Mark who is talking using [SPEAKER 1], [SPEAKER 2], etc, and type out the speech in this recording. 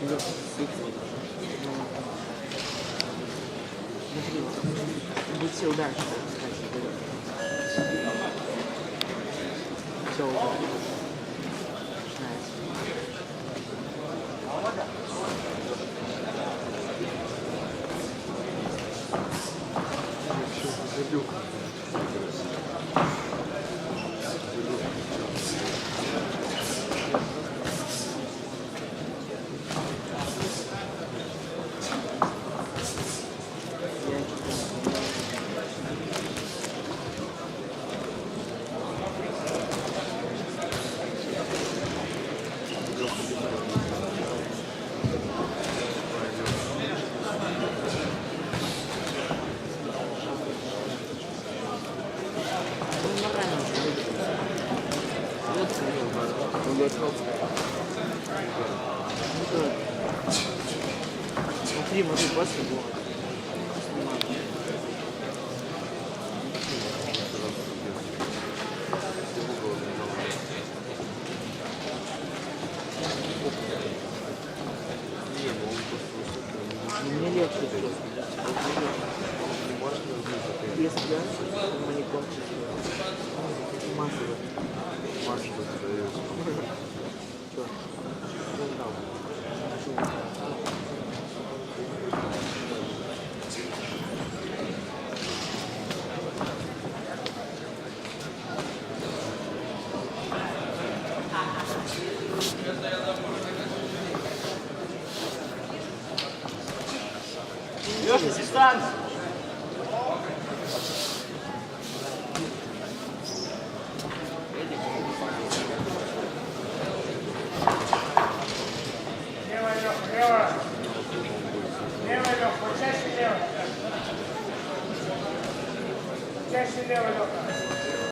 [SPEAKER 1] Смотри, будет все удачно, кстати, все уже начинается.
[SPEAKER 2] Забил.
[SPEAKER 1] Смотри, может после было. Мне легче просто. Если да, то мы не кончим. Массово.
[SPEAKER 2] Масло сдается.
[SPEAKER 1] Что?
[SPEAKER 3] Леша, дистанцию. Лево, Леха, лево. Лево, Леха, почаще лево. Почаще лево, Леха.